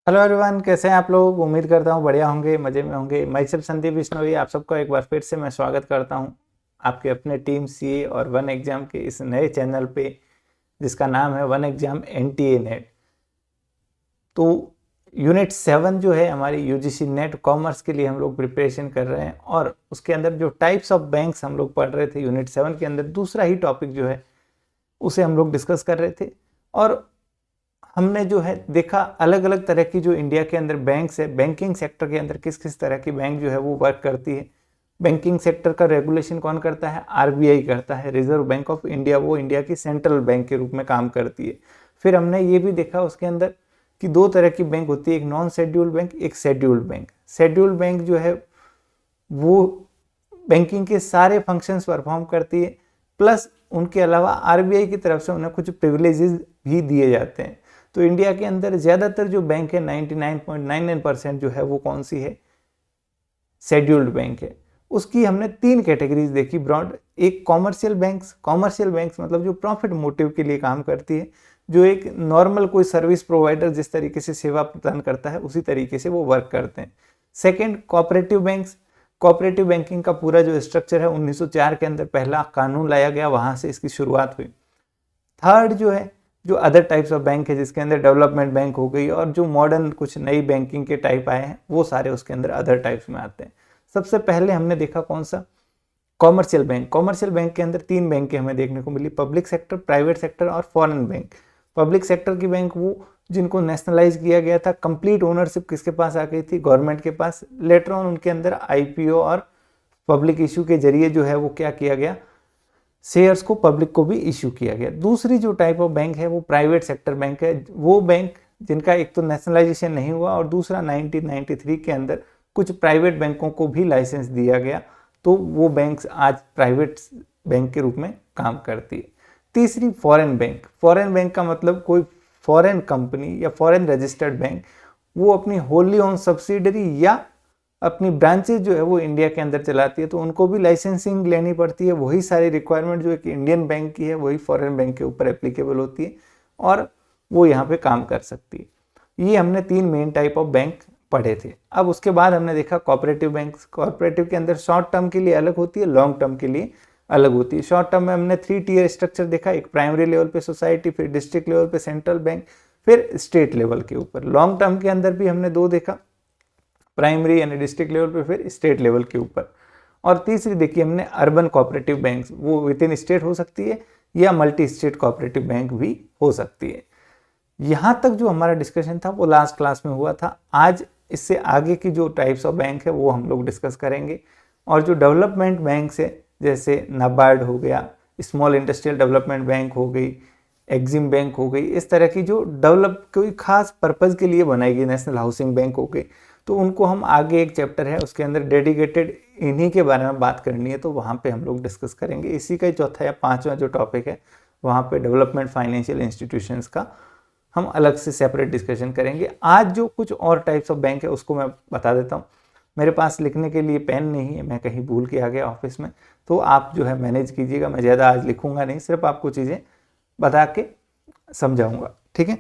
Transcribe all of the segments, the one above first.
Hello everyone, कैसे हैं आप लोग। उम्मीद करता हूँ बढ़िया होंगे, मज़े में होंगे। मैं सिर्फ संदीप बिश्नोई आप सबका एक बार फिर से मैं स्वागत करता हूँ आपके अपने टीम सीए और वन एग्ज़ाम के इस नए चैनल पे, जिसका नाम है वन एग्ज़ाम एनटीए नेट। तो यूनिट 7 जो है हमारी यूजीसी नेट कॉमर्स के लिए हम लोग प्रिपरेशन कर रहे हैं, और उसके अंदर जो टाइप्स ऑफ बैंक्स हम लोग पढ़ रहे थे यूनिट 7 के अंदर, दूसरा ही टॉपिक जो है उसे हम लोग डिस्कस कर रहे थे। और हमने जो है देखा अलग अलग तरह की जो इंडिया के अंदर बैंक्स है, बैंकिंग सेक्टर के अंदर किस किस तरह की बैंक जो है वो वर्क करती है। बैंकिंग सेक्टर का रेगुलेशन कौन करता है? आरबीआई करता है, रिजर्व बैंक ऑफ इंडिया, वो इंडिया की सेंट्रल बैंक के रूप में काम करती है। फिर हमने ये भी देखा उसके अंदर कि दो तरह की बैंक होती है, एक नॉन शेड्यूल्ड बैंक, एक शेड्यूल्ड बैंक। शेड्यूल्ड बैंक जो है वो बैंकिंग के सारे फंक्शंस परफॉर्म करती है, प्लस उनके अलावा आरबीआई की तरफ से उन्हें कुछ प्रिविलेजेस भी दिए जाते हैं। तो इंडिया के अंदर ज़्यादातर जो बैंक है 99.99% जो है वो कौन सी है? शेड्यूल्ड बैंक है। उसकी हमने तीन कैटेगरीज देखी ब्रॉड। एक कॉमर्शियल बैंक्स, कॉमर्शियल बैंक्स मतलब जो प्रॉफिट मोटिव के लिए काम करती है, जो एक नॉर्मल कोई सर्विस प्रोवाइडर जिस तरीके से सेवा प्रदान करता है उसी तरीके से वो वर्क करते हैं। Second, cooperative banks. Cooperative banking का पूरा जो स्ट्रक्चर है 1904 के अंदर पहला कानून लाया गया, वहां से इसकी शुरुआत हुई। थर्ड जो है, जो अदर टाइप्स ऑफ बैंक है, जिसके अंदर डेवलपमेंट बैंक हो गई और जो मॉडर्न कुछ नई बैंकिंग के टाइप आए हैं, वो सारे उसके अंदर अदर टाइप्स में आते हैं। सबसे पहले हमने देखा कौन सा? Commercial bank. कॉमर्शियल बैंक के अंदर तीन बैंकें हमें देखने को मिली, पब्लिक सेक्टर, प्राइवेट सेक्टर और फॉरेन बैंक। पब्लिक सेक्टर की बैंक वो जिनको नेशनलाइज किया गया था, कंप्लीट ओनरशिप किसके पास आ गई थी? गवर्नमेंट के पास। लेटर ऑन उनके अंदर आईपीओ और पब्लिक इशू के जरिए जो है वो क्या किया गया? शेयर्स को पब्लिक को भी इशू किया गया। दूसरी जो टाइप ऑफ बैंक है वो प्राइवेट सेक्टर बैंक है। वो बैंक जिनका एक तो नेशनलाइजेशन नहीं हुआ और दूसरा 1993 के अंदर कुछ प्राइवेट बैंकों को भी लाइसेंस दिया गया, तो वो बैंक्स आज प्राइवेट बैंक के रूप में काम करती है। तीसरी, फॉरेन बैंक। फॉरेन बैंक का मतलब कोई फॉरेन कंपनी या फॉरेन रजिस्टर्ड बैंक, वो अपनी होली ओन सब्सिडरी या अपनी ब्रांचेज जो है वो इंडिया के अंदर चलाती है, तो उनको भी लाइसेंसिंग लेनी पड़ती है। वही सारी रिक्वायरमेंट जो एक इंडियन बैंक की है वही फॉरेन बैंक के ऊपर एप्लीकेबल होती है और वो यहाँ पे काम कर सकती है। ये हमने तीन मेन टाइप ऑफ बैंक पढ़े थे। अब उसके बाद हमने देखा कोऑपरेटिव बैंक। कोऑपरेटिव के अंदर शॉर्ट टर्म के लिए अलग होती है, लॉन्ग टर्म के लिए अलग होती है। शॉर्ट टर्म में हमने 3 टियर स्ट्रक्चर देखा, एक प्राइमरी लेवल पे सोसाइटी, फिर डिस्ट्रिक्ट लेवल पे सेंट्रल बैंक, फिर स्टेट लेवल के ऊपर। लॉन्ग टर्म के अंदर भी हमने दो देखा, प्राइमरी यानी डिस्ट्रिक्ट लेवल पे, फिर स्टेट लेवल के ऊपर। और तीसरी देखी हमने अर्बन कोऑपरेटिव बैंक्स, वो विद इन स्टेट हो सकती है या मल्टी स्टेट कोऑपरेटिव बैंक भी हो सकती है। यहाँ तक जो हमारा डिस्कशन था वो लास्ट क्लास में हुआ था। आज इससे आगे की जो टाइप्स ऑफ बैंक है वो हम लोग डिस्कस करेंगे। और जो डेवलपमेंट बैंक्स है, जैसे नाबार्ड हो गया, स्मॉल इंडस्ट्रियल डेवलपमेंट बैंक हो गई, एग्जिम बैंक हो गई, इस तरह की जो डेवलप कोई खास पर्पज़ के लिए बनाई गई, नेशनल हाउसिंग बैंक हो गई, तो उनको हम आगे एक चैप्टर है उसके अंदर डेडिकेटेड इन्हीं के बारे में बात करनी है, तो वहाँ पे हम लोग डिस्कस करेंगे। इसी का चौथा या पांचवा जो टॉपिक है वहाँ पे डेवलपमेंट फाइनेंशियल इंस्टीट्यूशंस का हम अलग से सेपरेट डिस्कशन करेंगे। आज जो कुछ और टाइप्स ऑफ बैंक है उसको मैं बता देता हूँ। मेरे पास लिखने के लिए पेन नहीं है, मैं कहीं भूल के आ गया ऑफिस में, तो आप जो है मैनेज कीजिएगा। मैं ज़्यादा आज लिखूंगा नहीं, सिर्फ आपको चीज़ें बता के समझाऊंगा, ठीक है।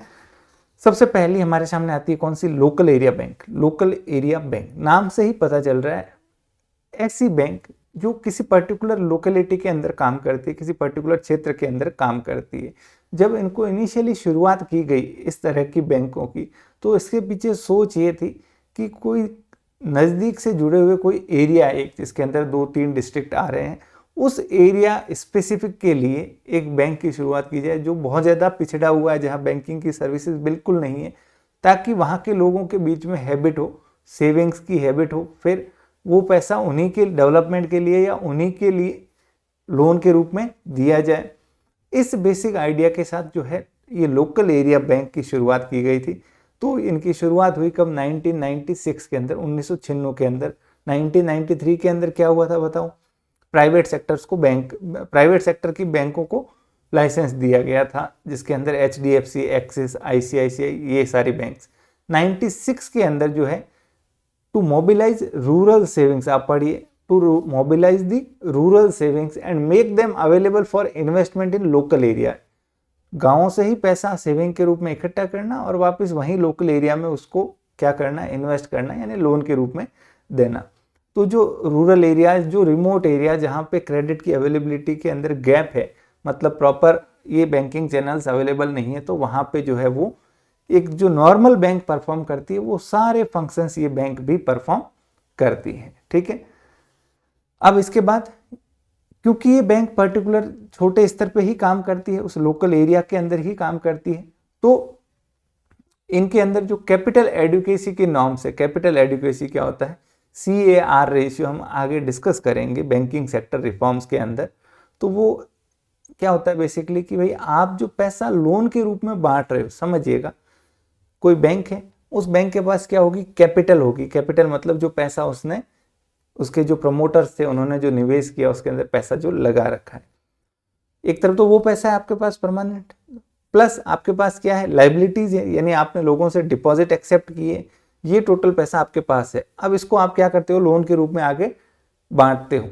सबसे पहली हमारे सामने आती है कौन सी? Local area bank. Local area bank नाम से ही पता चल रहा है, ऐसी बैंक जो किसी पर्टिकुलर लोकेलिटी के अंदर काम करती है, किसी पर्टिकुलर क्षेत्र के अंदर काम करती है। जब इनको इनिशियली शुरुआत की गई इस तरह की बैंकों की, तो इसके पीछे सोच ये थी कि कोई नज़दीक से जुड़े हुए कोई एरिया, एक जिसके अंदर 2-3 डिस्ट्रिक्ट आ रहे हैं, उस एरिया स्पेसिफिक के लिए एक बैंक की शुरुआत की जाए जो बहुत ज़्यादा पिछड़ा हुआ है, जहाँ बैंकिंग की सर्विसेज बिल्कुल नहीं है, ताकि वहाँ के लोगों के बीच में हैबिट हो, सेविंग्स की हैबिट हो, फिर वो पैसा उन्हीं के डेवलपमेंट के लिए या उन्हीं के लिए लोन के रूप में दिया जाए। इस बेसिक आइडिया के साथ जो है ये लोकल एरिया बैंक की शुरुआत की गई थी। तो इनकी शुरुआत हुई कब? 1996 के अंदर, 1996 के अंदर। 1993 के अंदर क्या हुआ था बताओ? प्राइवेट सेक्टर की बैंकों को लाइसेंस दिया गया था, जिसके अंदर एचडीएफसी, एक्सिस, आईसीआईसीआई, ये सारी बैंक्स। 96 के अंदर जो है टू मोबिलाइज रूरल सेविंग्स, आप पढ़िए, to mobilize the rural savings and make them available for investment in local area. गाँवों से ही पैसा सेविंग के रूप में इकट्ठा करना और वापस वहीं लोकल एरिया में उसको क्या करना, इन्वेस्ट करना, यानी लोन के रूप में देना। तो जो रूरल एरियाज, जो रिमोट एरिया जहाँ पे क्रेडिट की अवेलेबिलिटी के अंदर गैप है, मतलब प्रॉपर ये बैंकिंग चैनल्स अवेलेबल नहीं है, तो वहाँ पे जो है वो एक जो नॉर्मल बैंक परफॉर्म करती है वो सारे फंक्शंस ये बैंक भी परफॉर्म करती है। ठीक है, अब इसके बाद क्योंकि ये बैंक पर्टिकुलर छोटे स्तर पे ही काम करती है, उस लोकल एरिया के अंदर ही काम करती है, तो इनके अंदर जो कैपिटल एडिक्वेसी के नॉर्म्स है, कैपिटल एडिक्वेसी क्या होता है, CAR रेशियो हम आगे डिस्कस करेंगे बैंकिंग सेक्टर रिफॉर्म्स के अंदर। तो वो क्या होता है बेसिकली कि भाई आप जो पैसा लोन के रूप में बांट रहे हो, समझिएगा कोई बैंक है, उस बैंक के पास क्या होगी, कैपिटल होगी। कैपिटल मतलब जो पैसा उसने, उसके जो प्रमोटर्स थे उन्होंने जो निवेश किया उसके अंदर पैसा जो लगा रखा है। एक तरफ तो वो पैसा है आपके पास परमानेंट, प्लस आपके पास क्या है, लाइबिलिटीज है, यानी आपने लोगों से डिपॉजिट एक्सेप्ट किए, ये टोटल पैसा आपके पास है। अब इसको आप क्या करते हो, लोन के रूप में आगे बांटते हो।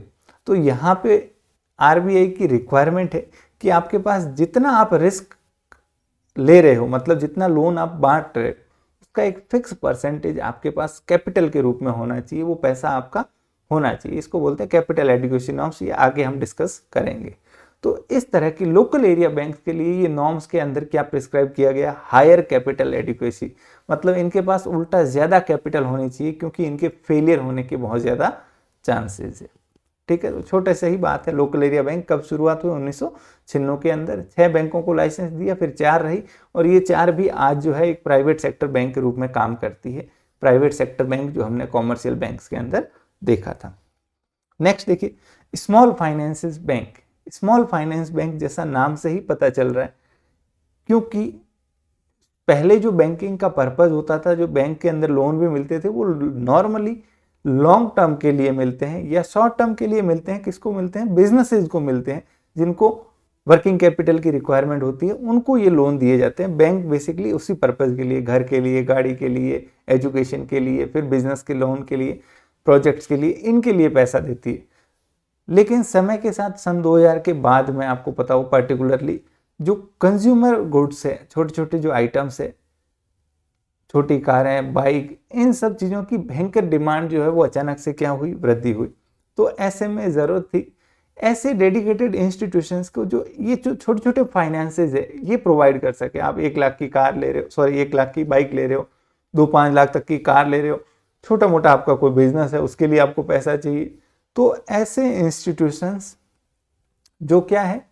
तो यहाँ पे RBI की रिक्वायरमेंट है कि आपके पास जितना आप रिस्क ले रहे हो, मतलब जितना लोन आप बांट रहे हो, उसका एक फिक्स परसेंटेज आपके पास कैपिटल के रूप में होना चाहिए, वो पैसा आपका होना चाहिए। इसको बोलते हैं कैपिटल एडिक्वेसी नॉर्म्स, ये आगे हम डिस्कस करेंगे। तो इस तरह की लोकल एरिया बैंक के लिए ये नॉर्म्स के अंदर क्या प्रिस्क्राइब किया गया, हायर कैपिटल एडिक्वेसी, मतलब इनके पास उल्टा ज्यादा कैपिटल होनी चाहिए क्योंकि इनके फेलियर होने के बहुत ज्यादा चांसेस है। ठीक है, तो छोटे से ही बात है। लोकल एरिया बैंक कब शुरुआत हुई, 1996 के अंदर 6 बैंकों को लाइसेंस दिया, फिर 4 रही, और ये 4 भी आज जो है एक प्राइवेट सेक्टर बैंक के रूप में काम करती है। प्राइवेट सेक्टर बैंक जो हमने कॉमर्शियल बैंक्स के अंदर देखा था। नेक्स्ट देखिए, small finances bank. Small finance bank जैसा नाम से ही पता चल रहा है, क्योंकि पहले जो बैंकिंग का पर्पज होता था, जो बैंक के अंदर लोन भी मिलते थे, वो नॉर्मली लॉन्ग टर्म के लिए मिलते हैं या शॉर्ट टर्म के लिए मिलते हैं। किसको मिलते हैं, बिजनेसेस को मिलते हैं, जिनको वर्किंग कैपिटल की रिक्वायरमेंट होती है, उनको ये लोन दिए जाते हैं। बैंक बेसिकली उसी पर्पज के लिए, घर के लिए, गाड़ी के लिए, एजुकेशन के लिए, फिर बिजनेस के लोन के लिए, प्रोजेक्ट्स के लिए, इनके लिए पैसा देती है। लेकिन समय के साथ सन 2000 के बाद में आपको पता हो, पर्टिकुलरली जो कंज्यूमर गुड्स है, छोटे छोटे जो आइटम्स है, छोटी कारें, बाइक, इन सब चीज़ों की भयंकर डिमांड जो है वो अचानक से क्या हुई, वृद्धि हुई। तो ऐसे में ज़रूरत थी ऐसे डेडिकेटेड इंस्टीट्यूशंस को जो ये जो छोटे छोटे फाइनेंसेज है ये प्रोवाइड कर सके। आप 1 लाख की कार ले रहे हो, सॉरी 1 लाख की बाइक ले रहे हो, 2-5 लाख तक की कार ले रहे हो, छोटा मोटा आपका कोई बिजनेस है, उसके लिए आपको पैसा चाहिए। तो ऐसे इंस्टीट्यूशंस जो क्या है,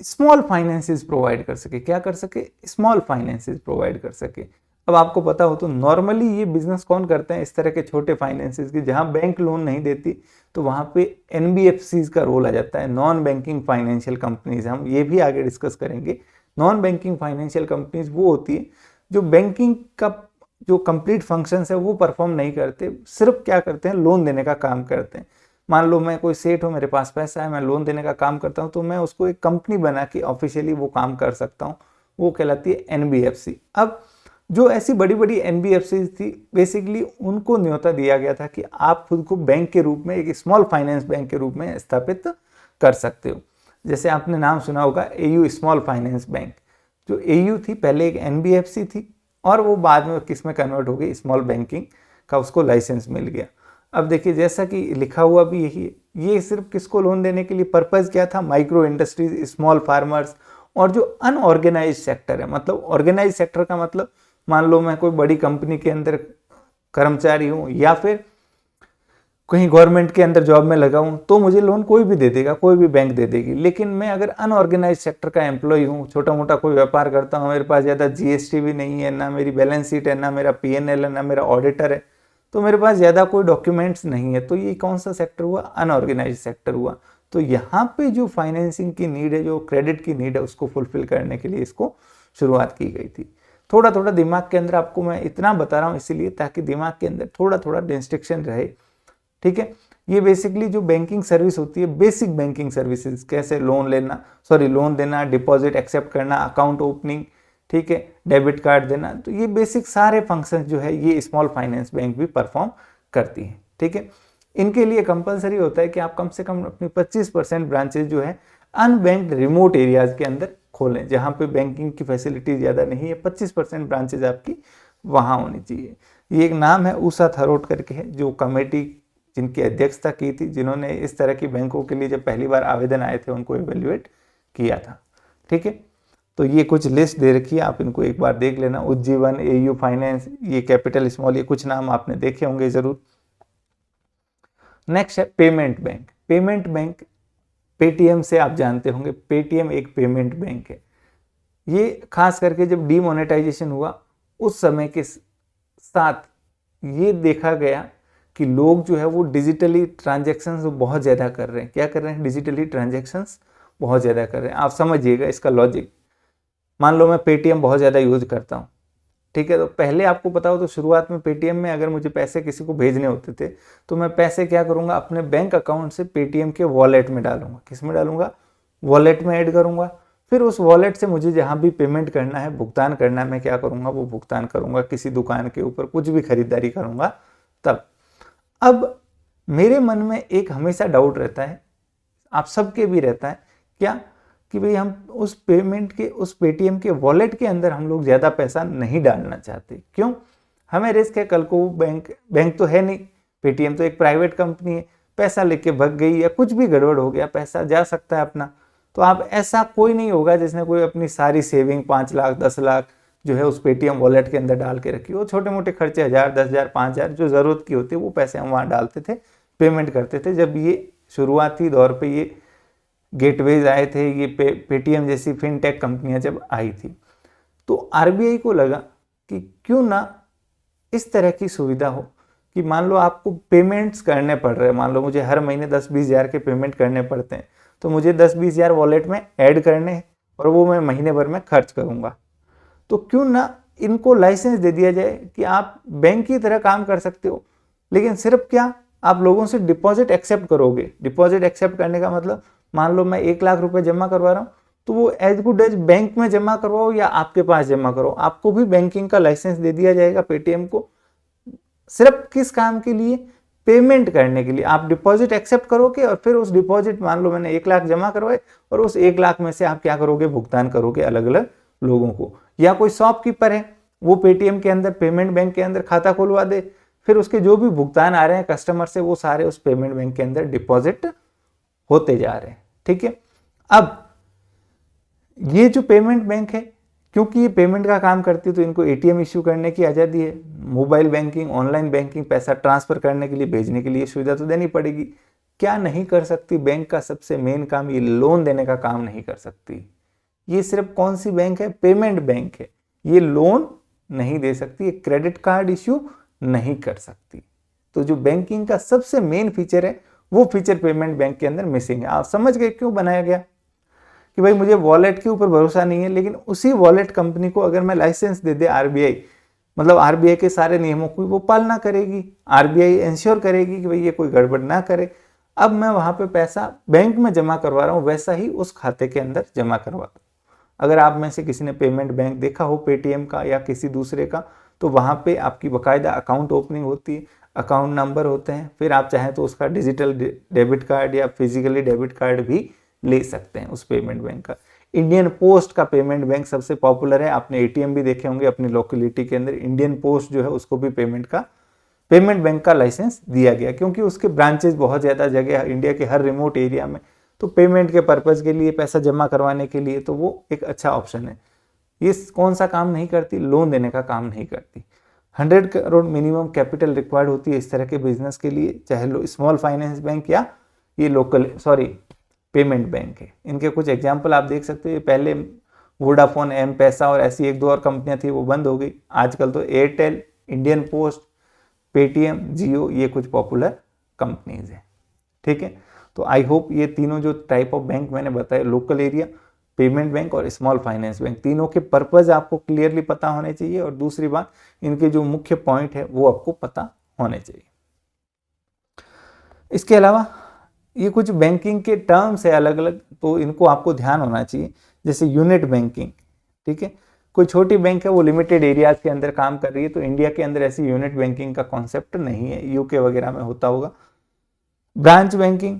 स्मॉल फाइनेंसेस प्रोवाइड कर सके, क्या कर सके, स्मॉल फाइनेंसेस प्रोवाइड कर सके। अब आपको पता हो तो नॉर्मली ये बिजनेस कौन करते हैं, इस तरह के छोटे फाइनेंसेस की, जहां बैंक लोन नहीं देती, तो वहां पे NBFCs का रोल आ जाता है, नॉन बैंकिंग फाइनेंशियल कंपनीज। हम ये भी आगे डिस्कस करेंगे। नॉन बैंकिंग फाइनेंशियल कंपनीज वो होती है जो बैंकिंग का जो कंप्लीट फंक्शंस है वो परफॉर्म नहीं करते, सिर्फ क्या करते हैं, लोन देने का काम करते हैं। मान लो मैं कोई सेठ हूँ, मेरे पास पैसा है, मैं लोन देने का काम करता हूँ, तो मैं उसको एक कंपनी बना के ऑफिशियली वो काम कर सकता हूँ, वो कहलाती है NBFC। अब जो ऐसी बड़ी बड़ी NBFC थी, बेसिकली उनको न्योता दिया गया था कि आप खुद को बैंक के रूप में, एक स्मॉल फाइनेंस बैंक के रूप में स्थापित कर सकते हो। जैसे आपने नाम सुना होगा AU स्मॉल फाइनेंस बैंक। जो AU थी पहले एक NBFC थी, और वो बाद में किस में कन्वर्ट हो गई, स्मॉल बैंकिंग का उसको लाइसेंस मिल गया। अब देखिए, जैसा कि लिखा हुआ भी यही है, ये सिर्फ किसको लोन देने के लिए, पर्पज़ क्या था, माइक्रो इंडस्ट्रीज, स्मॉल फार्मर्स, और जो अनऑर्गेनाइज सेक्टर है। मतलब ऑर्गेनाइज सेक्टर का मतलब, मान लो मैं कोई बड़ी कंपनी के अंदर कर्मचारी हूँ या फिर कहीं गवर्नमेंट के अंदर जॉब में लगा हूँ, तो मुझे लोन कोई भी दे देगा, कोई भी बैंक दे देगी। लेकिन मैं अगर अनऑर्गेनाइज सेक्टर का एम्प्लॉय हूँ, छोटा मोटा कोई व्यापार करता हूँ, मेरे पास ज़्यादा GST भी नहीं है, ना मेरी बैलेंस शीट है, ना मेरा PNL है, ना मेरा ऑडिटर है, तो मेरे पास ज़्यादा कोई डॉक्यूमेंट्स नहीं है, तो ये कौन सा सेक्टर हुआ, अनऑर्गेनाइज सेक्टर हुआ। तो यहाँ पे जो फाइनेंसिंग की नीड है, जो क्रेडिट की नीड है, उसको फुलफिल करने के लिए इसको शुरुआत की गई थी। थोड़ा थोड़ा दिमाग के अंदर आपको मैं इतना बता रहा हूँ इसीलिए, ताकि दिमाग के अंदर थोड़ा थोड़ा डिस्ट्रिक्शन रहे। ठीक है, ये बेसिकली जो बैंकिंग सर्विस होती है, बेसिक बैंकिंग सर्विसेज, कैसे लोन लेना, सॉरी लोन देना, डिपॉजिट एक्सेप्ट करना, अकाउंट ओपनिंग, ठीक है, डेबिट कार्ड देना, तो ये बेसिक सारे फंक्शंस जो है ये स्मॉल फाइनेंस बैंक भी परफॉर्म करती है। ठीक है, इनके लिए कंपलसरी होता है कि आप कम से कम अपनी 25% ब्रांचेज जो है अनबैंक्ड रिमोट एरियाज के अंदर खोलें जहाँ पे बैंकिंग की फैसिलिटी ज़्यादा नहीं है, 25% ब्रांचेज आपकी वहाँ होनी चाहिए। ये एक नाम है उषा थरोट करके है, जो कमेटी जिनकी अध्यक्षता की थी, जिन्होंने इस तरह की बैंकों के लिए जब पहली बार आवेदन आए थे उनको इवेल्युएट किया था। ठीक है, तो ये कुछ लिस्ट दे रखी है, आप इनको एक बार देख लेना। उज्जीवन, एयू फाइनेंस, ये कैपिटल स्मॉल, ये कुछ नाम आपने देखे होंगे जरूर। नेक्स्ट है payment bank. Payment bank Paytm से आप जानते होंगे, पेटीएम एक पेमेंट बैंक है। ये खास करके जब डीमोनेटाइजेशन हुआ उस समय के साथ ये देखा गया कि लोग जो है वो डिजिटली ट्रांजैक्शंस बहुत ज़्यादा कर रहे हैं। क्या कर रहे हैं? डिजिटली ट्रांजैक्शंस बहुत ज़्यादा कर रहे हैं। आप समझिएगा इसका लॉजिक। मान लो मैं पेटीएम बहुत ज़्यादा यूज करता हूँ, ठीक है, तो पहले आपको पता हो तो शुरुआत में पेटीएम में अगर मुझे पैसे किसी को भेजने होते थे तो मैं पैसे क्या करूँगा, अपने बैंक अकाउंट से पेटीएम के वॉलेट में डालूंगा। किस में डालूंगा? वॉलेट में ऐड करूँगा। फिर उस वॉलेट से मुझे जहाँ भी पेमेंट करना है, भुगतान करना है, मैं क्या करूँगा, वो भुगतान करूँगा। किसी दुकान के ऊपर कुछ भी खरीदारी करूँगा तब। अब मेरे मन में एक हमेशा डाउट रहता है, आप सबके भी रहता है क्या, कि भाई हम उस पेमेंट के, उस पेटीएम के वॉलेट के अंदर हम लोग ज़्यादा पैसा नहीं डालना चाहते। क्यों? हमें रिस्क है, कल को बैंक तो है नहीं, पेटीएम तो एक प्राइवेट कंपनी है, पैसा लेके भग गई या कुछ भी गड़बड़ हो गया, पैसा जा सकता है अपना। तो आप, ऐसा कोई नहीं होगा जिसने कोई अपनी सारी सेविंग 5 लाख 10 लाख जो है उस पेटीएम वॉलेट के अंदर डाल के रखी हो। छोटे मोटे खर्चे 1000 10,000 5,000 जो ज़रूरत की होती है वो पैसे हम वहाँ डालते थे, पेमेंट करते थे। जब ये शुरुआती दौर पे ये गेटवेज आए थे, ये पेटीएम जैसी फिनटेक कंपनियां जब आई थी, तो आरबीआई को लगा कि क्यों ना इस तरह की सुविधा हो कि मान लो आपको पेमेंट्स करने पड़ रहे हैं, मान लो मुझे हर महीने 10-20 हज़ार के पेमेंट करने पड़ते हैं, तो मुझे 10-20 हज़ार वॉलेट में ऐड करने हैं और वो मैं महीने भर में खर्च करूँगा। तो क्यों ना इनको लाइसेंस दे दिया जाए कि आप बैंक की तरह काम कर सकते हो, लेकिन सिर्फ क्या, आप लोगों से डिपॉजिट एक्सेप्ट करोगे। डिपॉजिट एक्सेप्ट करने का मतलब, मान लो मैं 1 लाख रुपए जमा करवा रहा हूँ, तो वो एज गुड एज बैंक में जमा करवाओ या आपके पास जमा करो, आपको भी बैंकिंग का लाइसेंस दे दिया जाएगा पेटीएम को। सिर्फ किस काम के लिए? पेमेंट करने के लिए। आप डिपॉजिट एक्सेप्ट करोगे और फिर उस डिपॉजिट, मान लो मैंने 1 लाख जमा करवाए और उस 1 लाख में से आप क्या करोगे, भुगतान करोगे अलग अलग लोगों को। या कोई शॉपकीपर है, वो पेटीएम के अंदर, पेमेंट बैंक के अंदर खाता खुलवा दे, फिर उसके जो भी भुगतान आ रहे हैं कस्टमर से वो सारे उस पेमेंट बैंक के अंदर डिपॉजिट होते जा रहे हैं। ठीक है, अब ये जो पेमेंट बैंक है, क्योंकि ये पेमेंट का काम करती है तो इनको एटीएम इश्यू करने की आज़ादी है, मोबाइल बैंकिंग, ऑनलाइन बैंकिंग, पैसा ट्रांसफर करने के लिए, भेजने के लिए सुविधा तो देनी पड़ेगी। क्या नहीं कर सकती बैंक का सबसे मेन काम, ये लोन देने का काम नहीं कर सकती। ये सिर्फ कौन सी बैंक है? पेमेंट बैंक है। ये लोन नहीं दे सकती, ये क्रेडिट कार्ड इश्यू नहीं कर सकती। तो जो बैंकिंग का सबसे मेन फीचर है वो फीचर पेमेंट बैंक के अंदर मिसिंग है। आप समझ गए क्यों बनाया गया, कि भाई मुझे वॉलेट के ऊपर भरोसा नहीं है, लेकिन उसी वॉलेट कंपनी को अगर मैं लाइसेंस दे दे आरबीआई, मतलब आरबीआई के सारे नियमों की वो पालना करेगी, आरबीआई इंश्योर करेगी कि भाई ये कोई गड़बड़ ना करे। अब मैं वहां पे पैसा बैंक में जमा करवा रहा हूँ, वैसा ही उस खाते के अंदर जमा करवा दूँ। अगर आप में से किसी ने पेमेंट बैंक देखा हो, पेटीएम का या किसी दूसरे का, तो वहां पे आपकी बकायदा अकाउंट ओपनिंग होती है, अकाउंट नंबर होते हैं, फिर आप चाहें तो उसका डिजिटल डेबिट कार्ड या फिजिकली डेबिट कार्ड भी ले सकते हैं उस पेमेंट बैंक का। इंडियन पोस्ट का पेमेंट बैंक सबसे पॉपुलर है, आपने एटीएम भी देखे होंगे अपनी लोकेलिटी के अंदर। इंडियन पोस्ट जो है उसको भी पेमेंट बैंक का लाइसेंस दिया गया, क्योंकि उसके ब्रांचेस बहुत ज़्यादा जगह है इंडिया के हर रिमोट एरिया में, तो पेमेंट के पर्पज़ के लिए, पैसा जमा करवाने के लिए तो वो एक अच्छा ऑप्शन है। ये कौन सा काम नहीं करती? लोन देने का काम नहीं करती। 100 करोड़ मिनिमम कैपिटल रिक्वायर्ड होती है इस तरह के बिजनेस के लिए, चाहे स्मॉल फाइनेंस बैंक या ये पेमेंट बैंक है। इनके कुछ एग्जाम्पल आप देख सकते हो। ये पहले वोडाफोन, एम पैसा और ऐसी 1-2 और कंपनियां थी, वो बंद हो गई। आजकल तो एयरटेल, इंडियन पोस्ट, पेटीएम, जियो, ये कुछ पॉपुलर कंपनीज हैं। ठीक है, तो आई होप ये तीनों जो टाइप ऑफ बैंक मैंने बताए, लोकल एरिया, पेमेंट बैंक और स्मॉल फाइनेंस बैंक, तीनों के पर्पज आपको क्लियरली पता होने चाहिए। और दूसरी बात, इनके जो मुख्य पॉइंट है वो आपको पता होने चाहिए। इसके अलावा ये कुछ बैंकिंग के टर्म्स है अलग अलग, तो इनको आपको ध्यान होना चाहिए। जैसे यूनिट बैंकिंग, ठीक है, कोई छोटी बैंक है वो लिमिटेड एरियाज के अंदर काम कर रही है, तो इंडिया के अंदर ऐसी यूनिट बैंकिंग का कॉन्सेप्ट नहीं है, यूके वगैरह में होता होगा। ब्रांच बैंकिंग,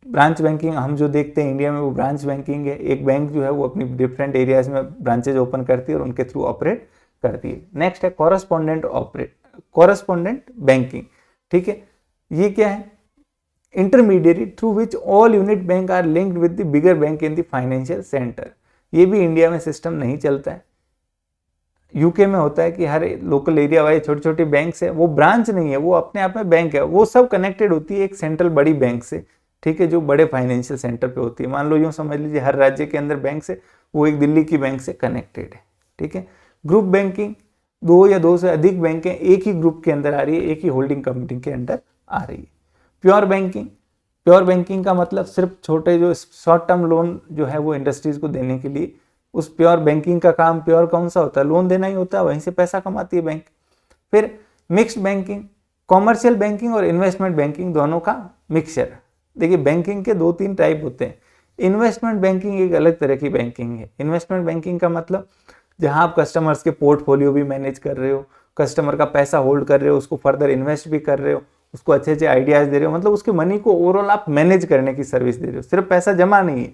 ब्रांच बैंकिंग हम जो देखते हैं इंडिया में वो ब्रांच बैंकिंग है। एक बैंक जो है वो अपनी डिफरेंट एरियाज में ब्रांचेज ओपन करती है और उनके थ्रू ऑपरेट करती है। नेक्स्ट है कॉरेस्पॉन्डेंट बैंकिंग, ठीक है। ये क्या है? Intermediate through which all unit bank are linked with the bigger bank in the financial centre. ये भी इंडिया में सिस्टम नहीं चलता है। यूके में होता है कि हर लोकल एरिया वाइज छोटे छोटे बैंक है, वो ब्रांच नहीं है, वो अपने आप में बैंक है, वो सब कनेक्टेड होती है एक सेंट्रल बड़ी बैंक से, ठीक है, जो बड़े फाइनेंशियल सेंटर पे होती है। मान लो यूँ समझ लीजिए हर राज्य के अंदर बैंक से, वो एक दिल्ली की बैंक से कनेक्टेड है, ठीक है। ग्रुप बैंकिंग, दो या दो से अधिक बैंकें एक ही ग्रुप के अंदर आ रही है, एक ही होल्डिंग कंपनी के अंदर आ रही है। प्योर बैंकिंग का मतलब सिर्फ छोटे जो शॉर्ट टर्म लोन जो है वो इंडस्ट्रीज को देने के लिए, उस प्योर बैंकिंग का काम प्योर कौन सा होता है? लोन देना ही होता है, वहीं से पैसा कमाती है बैंक। फिर मिक्स्ड बैंकिंग, कॉमर्शियल बैंकिंग और इन्वेस्टमेंट बैंकिंग दोनों का मिक्सचर। देखिए बैंकिंग के 2-3 टाइप होते हैं। इन्वेस्टमेंट बैंकिंग एक अलग तरह की बैंकिंग है। इन्वेस्टमेंट बैंकिंग का मतलब जहां आप कस्टमर्स के पोर्टफोलियो भी मैनेज कर रहे हो, कस्टमर का पैसा होल्ड कर रहे हो, उसको फर्दर इन्वेस्ट भी कर रहे हो, उसको अच्छे अच्छे आइडियाज दे रहे हो, मतलब उसके मनी को ओवरऑल आप मैनेज करने की सर्विस दे रहे हो, सिर्फ पैसा जमा नहीं है।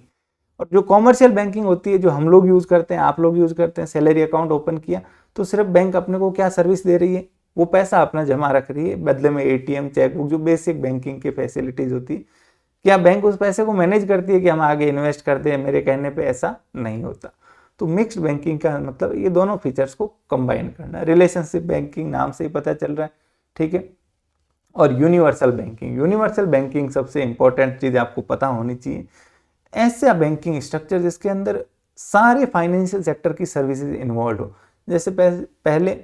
और जो कॉमर्शियल बैंकिंग होती है, जो हम लोग यूज करते हैं, आप लोग यूज करते हैं, सैलरी अकाउंट ओपन किया तो सिर्फ बैंक अपने को क्या सर्विस दे रही है? वो पैसा अपना जमा रख रही है, बदले में एटीएम, चेकबुक, जो बेसिक बैंकिंग की फैसिलिटीज होती है। क्या बैंक उस पैसे को मैनेज करती है कि हम आगे इन्वेस्ट करते हैं? मेरे कहने पे ऐसा नहीं होता। तो मिक्स्ड बैंकिंग का मतलब ये दोनों फीचर्स को कंबाइन करना। रिलेशनशिप बैंकिंग नाम से ही पता चल रहा है, ठीक है। और यूनिवर्सल बैंकिंग सबसे इंपॉर्टेंट चीज आपको पता होनी चाहिए। ऐसा बैंकिंग स्ट्रक्चर जिसके अंदर सारे फाइनेंशियल सेक्टर की सर्विसेज इन्वॉल्व हो। जैसे पहले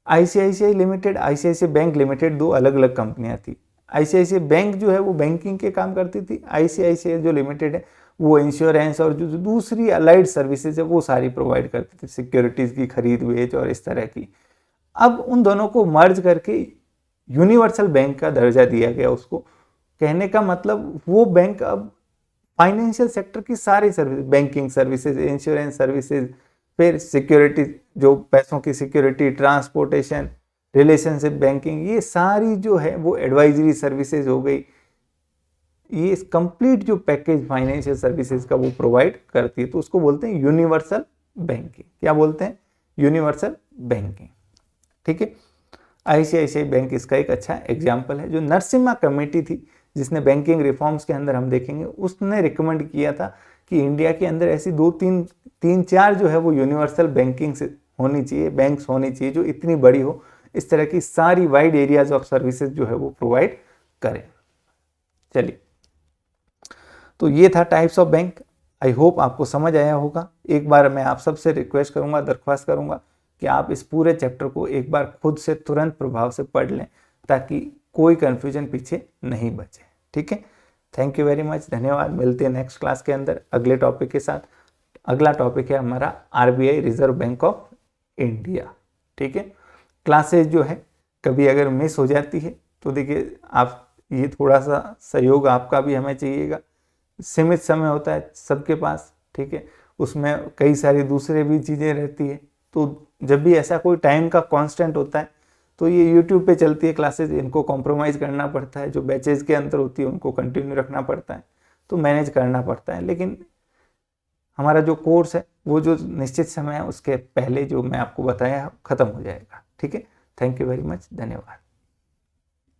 ICICI limited, ICICI bank limited, दो अलग अलग कंपनियां थी। आईसीआईसीआई बैंक जो है वो बैंकिंग के काम करती थी, आईसीआईसीआई जो लिमिटेड है वो इंश्योरेंस और जो दूसरी अलाइड सर्विसेज है वो सारी प्रोवाइड करती थी, सिक्योरिटीज की खरीद बेच और इस तरह की। अब उन दोनों को मर्ज करके यूनिवर्सल बैंक का दर्जा दिया गया उसको। कहने का मतलब वो बैंक अब फाइनेंशियल सेक्टर की सारी service, banking services, insurance services, फिर सिक्योरिटी, जो पैसों की सिक्योरिटी, ट्रांसपोर्टेशन, रिलेशनशिप बैंकिंग, ये सारी जो है वो एडवाइजरी सर्विसेज हो गई। ये कंप्लीट जो पैकेज फाइनेंशियल सर्विसेज का वो प्रोवाइड करती है, तो उसको बोलते हैं यूनिवर्सल बैंकिंग। क्या बोलते हैं? यूनिवर्सल बैंकिंग, ठीक है। आईसीआईसीआई बैंक इसका एक अच्छा एग्जाम्पल है। जो नरसिम्हा कमेटी थी जिसने बैंकिंग रिफॉर्म्स के अंदर हम देखेंगे, उसने रिकमेंड किया था कि इंडिया के अंदर ऐसी 2-3-4 जो है वो यूनिवर्सल बैंकिंग से होनी चाहिए, बैंक्स होनी चाहिए जो इतनी बड़ी हो, इस तरह की सारी वाइड एरियाज ऑफ सर्विसेज जो है वो प्रोवाइड करें। चलिए, तो ये था types of bank. I hope आपको समझ आया होगा। एक बार मैं आप सबसे रिक्वेस्ट करूंगा, दरख्वास्त करूंगा कि आप इस पूरे चैप्टर को एक बार खुद से तुरंत प्रभाव से पढ़ लें, ताकि कोई कंफ्यूजन पीछे नहीं बचे, ठीक है। थैंक यू वेरी मच, धन्यवाद। मिलते हैं नेक्स्ट क्लास के अंदर अगले टॉपिक के साथ। अगला टॉपिक है हमारा RBI, reserve bank of India, ठीक है। क्लासेज जो है कभी अगर मिस हो जाती है तो देखिए आप, ये थोड़ा सा सहयोग आपका भी हमें चाहिएगा। सीमित समय होता है सबके पास, ठीक है, उसमें कई सारी दूसरे भी चीज़ें रहती है। तो जब भी ऐसा कोई टाइम का कांस्टेंट होता है तो ये यूट्यूब पे चलती है क्लासेज, इनको कॉम्प्रोमाइज़ करना पड़ता है। जो बैचेज के अंदर होती है उनको कंटिन्यू रखना पड़ता है, तो मैनेज करना पड़ता है। लेकिन हमारा जो कोर्स है वो जो निश्चित समय है उसके पहले जो मैं आपको बताया ख़त्म हो जाएगा, ठीक है। थैंक यू वेरी मच, धन्यवाद।